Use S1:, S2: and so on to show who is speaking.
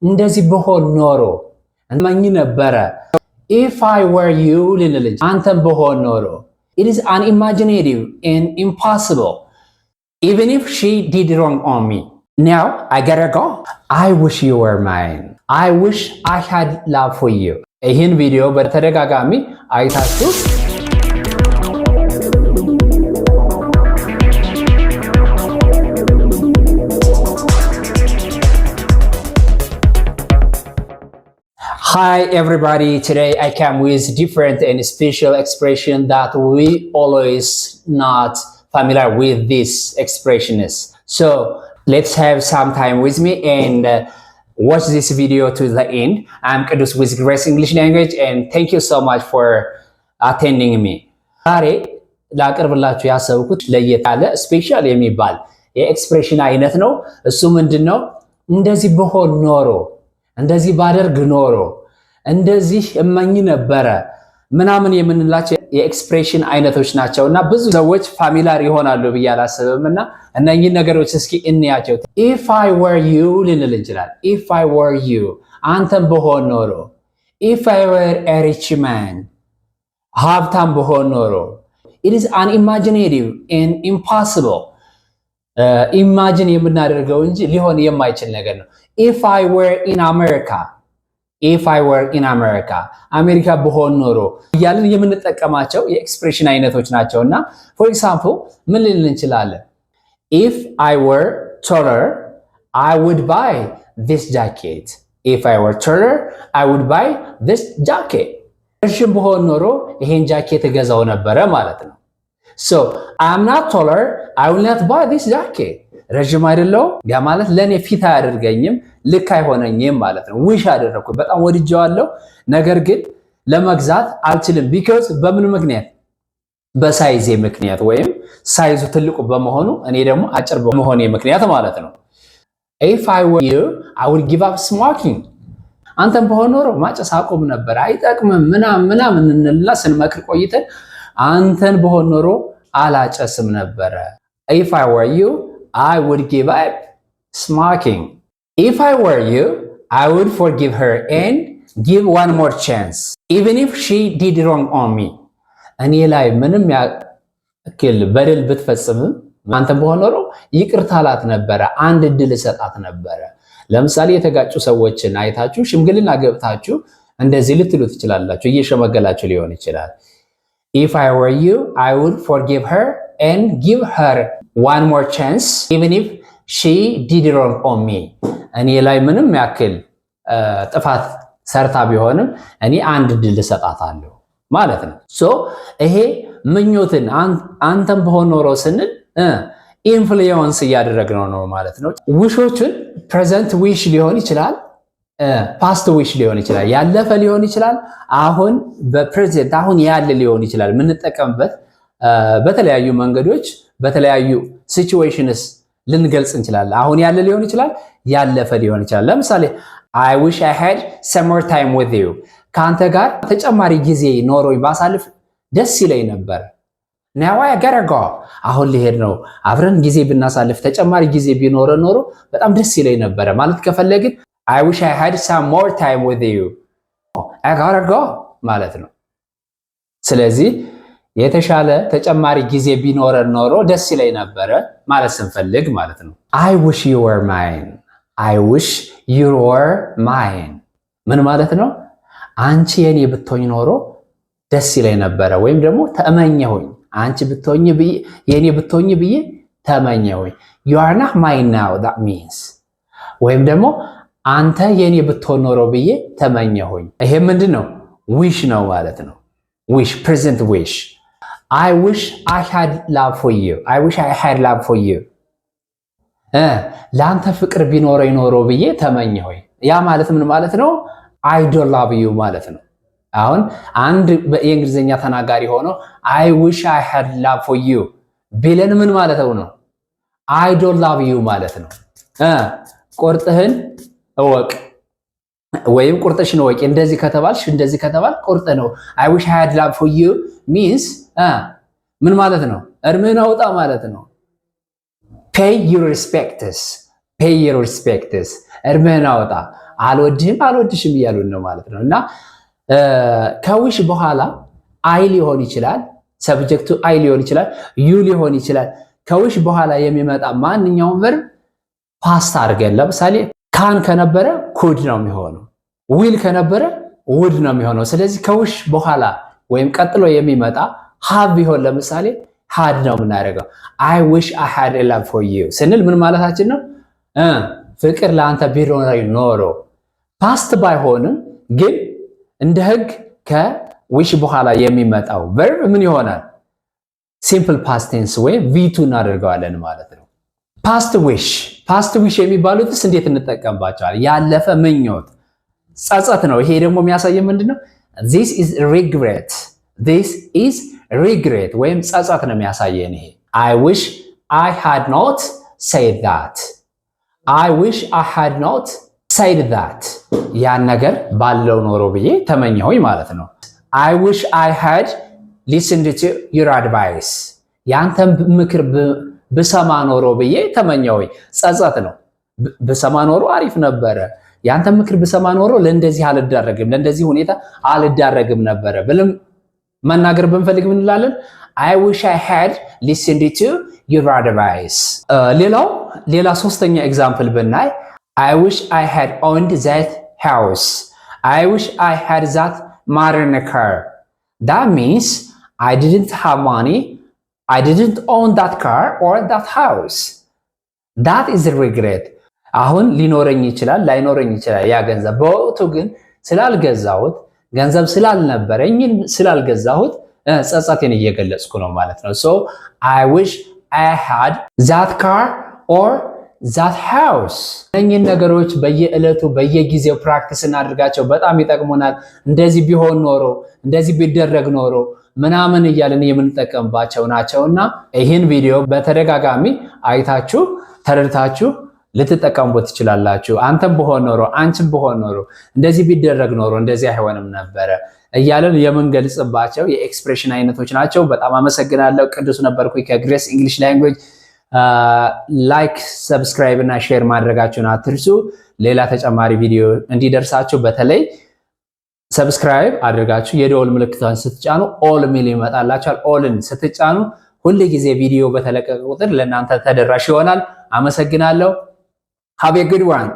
S1: እንደዚህ በሆን ኖሮ እመኝ ነበረ if I were you ልንልጅ አንተን በሆን ኖሮ it is unimaginative and impossible even if she did wrong on me now I gotta go I wish you were mine I wish I had love for you ይህን ቪዲዮ በተደጋጋሚ አይታችሁ Hi everybody, today I come with different and special expression that we always not familiar with this expressions. So let's have some time with me and watch this video to the end. I'm Kadus with Grace English Language and thank you so much for attending me. ዛሬ ላቀርብላችሁ ያሰብኩት ለየት ያለ ስፔሻል የሚባል የኤክስፕሬሽን አይነት ነው። እሱ ምንድነው? እንደዚህ በሆን ኖሮ፣ እንደዚህ ባደርግ ኖሮ፣ እንደዚህ እመኝ ነበረ ምናምን የምንላቸው የኤክስፕሬሽን አይነቶች ናቸውና ብዙ ሰዎች ፋሚሊያር ይሆናሉ ብዬ አላስብምና እነኚህን ነገሮች እስኪ እንያቸው። if I were you ልንል እንችላለን። if I were you አንተን በሆን ኖሮ፣ if I were a rich man ሀብታም በሆን ኖሮ፣ it is unimaginative and impossible ኢማጂን የምናደርገው እንጂ ሊሆን የማይችል ነገር ነው። if I were in America if I were in America አሜሪካ በሆን ኖሮ እያልን የምንጠቀማቸው የኤክስፕሬሽን አይነቶች ናቸውና for example ምን ልንል እንችላለን? if I were taller I would buy this jacket if I were taller I would buy this jacket ረጅም በሆን ኖሮ ይሄን ጃኬት እገዛው ነበረ ማለት ነው። so I'm not taller I will not buy this jacket ረጅም አይደለው ያ ማለት ለኔ ፊት አያደርገኝም ልክ አይሆነኝም ማለት ነው። ዊሽ አደረኩ በጣም ወድጄዋለሁ ነገር ግን ለመግዛት አልችልም because በምን ምክንያት? በሳይዜ ምክንያት ወይም ሳይዙ ትልቁ በመሆኑ እኔ ደግሞ አጭር በመሆኔ ምክንያት ማለት ነው። if I were you I would give up smoking አንተም በሆነ ኖሮ ማጨስ አቆም ነበር አይጠቅምም ምናምን እንልና ስንመክር ቆይተን አንተን በሆነ ኖሮ አላጨስም ነበረ። if I were you I would give up smoking. If I were you, I would forgive her and give one more chance, even if she did wrong on me. እኔ ላይ ምንም ያክል በደል ብትፈጽምም አንተ በሆነ ኖሮ ይቅርታ አላት ነበረ፣ አንድ እድል ሰጣት ነበረ። ለምሳሌ የተጋጩ ሰዎችን አይታችሁ ሽምግልና ገብታችሁ እንደዚህ ልትሉ ትችላላችሁ፣ እየሸመገላችሁ ሊሆን ይችላል። If I were you, I would forgive her and give her one more chance even if she did wrong on me. እኔ ላይ ምንም ያክል ጥፋት ሰርታ ቢሆንም እኔ አንድ ድል ሰጣታለሁ ማለት ነው። ሶ ይሄ ምኞትን አንተም በሆነ ኖሮ ስንል ኢንፍሉዌንስ እያደረግነው ነው ማለት ነው። ዊሾችን ፕሬዘንት ዊሽ ሊሆን ይችላል፣ ፓስት ዊሽ ሊሆን ይችላል፣ ያለፈ ሊሆን ይችላል፣ አሁን በፕሬዘንት አሁን ያለ ሊሆን ይችላል። የምንጠቀምበት በተለያዩ መንገዶች በተለያዩ ሲቹዌሽንስ ልንገልጽ እንችላለን። አሁን ያለ ሊሆን ይችላል፣ ያለፈ ሊሆን ይችላል። ለምሳሌ I wish I had some more time with you ካንተ ጋር ተጨማሪ ጊዜ ኖሮኝ ባሳልፍ ደስ ይለኝ ነበር። now I gotta go አሁን ልሄድ ነው። አብረን ጊዜ ብናሳልፍ ተጨማሪ ጊዜ ቢኖረ ኖሮ በጣም ደስ ይለኝ ነበር ማለት ከፈለግን I wish I had some more time with you I gotta go ማለት ነው። ስለዚህ የተሻለ ተጨማሪ ጊዜ ቢኖረን ኖሮ ደስ ይለኝ ነበር ማለት ስንፈልግ ማለት ነው። I wish you were mine I wish you were mine ምን ማለት ነው? አንቺ የኔ ብትሆኝ ኖሮ ደስ ይለኝ ነበር ወይም ደግሞ ተመኘሁኝ። አንቺ ብትሆኝ የኔ ብትሆኝ ብዬ ተመኘሁኝ። you are not mine now that means ወይም ደግሞ አንተ የኔ ብትሆን ኖሮ ብዬ ተመኘሁኝ። ይሄ ምንድነው? wish ነው ማለት ነው። wish present wish I wish I had love for you I wish I had love for you ለአንተ ፍቅር ቢኖረኝ ኖሮ ብዬ ተመኘሁኝ። ያ ማለት ምን ማለት ነው? I don't love you ማለት ነው። አሁን አንድ የእንግሊዝኛ ተናጋሪ ሆኖ I wish I had love for you ቢለን ምን ማለት ነው? I don't love you ማለት ነው። ቁርጥህን እወቅ ወይም ቁርጥሽን እወቂ። እንደዚህ ከተባል ቁርጥ ነው። I wish I had love for you means ምን ማለት ነው? እርምህን አውጣ ማለት ነው። pay your respects እርምህን አውጣ። አልወድሽም እያሉን ነው ማለት ነው። እና ከዊሽ በኋላ አይ ሊሆን ይችላል፣ ሰብጀክቱ አይ ሊሆን ይችላል፣ ዩ ሊሆን ይችላል። ከዊሽ በኋላ የሚመጣ ማንኛውም ቨርብ ፓስት አድርገን ለምሳሌ ካን ከነበረ ኩድ ነው የሚሆነው፣ ዊል ከነበረ ውድ ነው የሚሆነው። ስለዚህ ከዊሽ በኋላ ወይም ቀጥሎ የሚመጣ ሃቭ ቢሆን ለምሳሌ ሃድ ነው የምናደርገው። አይ ዊሽ አይ ሃድ ኤ ላቭ ፎር ዩ ስንል ምን ማለታችን ነው? ፍቅር ለአንተ ቢኖረኝ ኖሮ። ፓስት ባይሆንም ግን እንደ ህግ ከዊሽ በኋላ የሚመጣው ቨርብ ምን ይሆናል? ሲምፕል ፓስት ቴንስ ወይም ቪቱ እናደርገዋለን ማለት ነው። ፓስት ዊሽ የሚባሉትስ እንዴት እንጠቀምባቸዋል? ያለፈ ምኞት፣ ጸጸት ነው። ይሄ ደግሞ የሚያሳየው ምንድነው? this is regret ወይም ጸጸት ነው የሚያሳየን። ይሄ I wish I had not said that ያን ነገር ባለው ኖሮ ብዬ ተመኘሁኝ ማለት ነው። I wish I had listened to your advice ያንተን ምክር ብሰማ ኖሮ ብዬ ተመኘሁኝ። ጸጸት ነው። ብሰማ ኖሮ አሪፍ ነበረ፣ ያንተን ምክር ብሰማ ኖሮ ለእንደዚህ አልዳረግም፣ ለእንደዚህ ሁኔታ አልዳረግም ነበረ ብለም መናገር ብንፈልግ ምን እንላለን? I wish I had listened to your advice። ሌላ ሶስተኛ ኤግዛምፕል ብናይ I wish I had owned that house. I wish I had that modern car. That means I didn't have money. I didn't own that car or that house. That is a regret. አሁን ሊኖረኝ ይችላል ላይኖረኝ ይችላል ያ ገንዘብ፣ በወቅቱ ግን ስላልገዛሁት ገንዘብ ስላልነበረኝ ስላልገዛሁት ጸጸቴን እየገለጽኩ ነው ማለት ነው። So I wish I had that car or that house። እነኚህን ነገሮች በየዕለቱ በየጊዜው ፕራክቲስ እናድርጋቸው፣ በጣም ይጠቅሙናል። እንደዚህ ቢሆን ኖሮ እንደዚህ ቢደረግ ኖሮ ምናምን እያልን የምንጠቀምባቸው ናቸውና ይህን ቪዲዮ በተደጋጋሚ አይታችሁ ተረድታችሁ ልትጠቀሙበት ትችላላችሁ። አንተም በሆን ኖሮ አንቺም በሆን ኖሮ እንደዚህ ቢደረግ ኖሮ እንደዚህ አይሆንም ነበረ እያለን የምንገልጽባቸው የኤክስፕሬሽን አይነቶች ናቸው። በጣም አመሰግናለሁ። ቅዱስ ነበርኩኝ ከግሬስ እንግሊሽ ላንጉዌጅ። ላይክ፣ ሰብስክራይብ እና ሼር ማድረጋችሁን አትርሱ። ሌላ ተጨማሪ ቪዲዮ እንዲደርሳችሁ በተለይ ሰብስክራይብ አድርጋችሁ የደወል ምልክቷን ስትጫኑ ኦል ሚል ይመጣላችኋል። ኦልን ስትጫኑ ሁሉ ጊዜ ቪዲዮ በተለቀቀ ቁጥር ለእናንተ ተደራሽ ይሆናል። አመሰግናለሁ። Have a good one.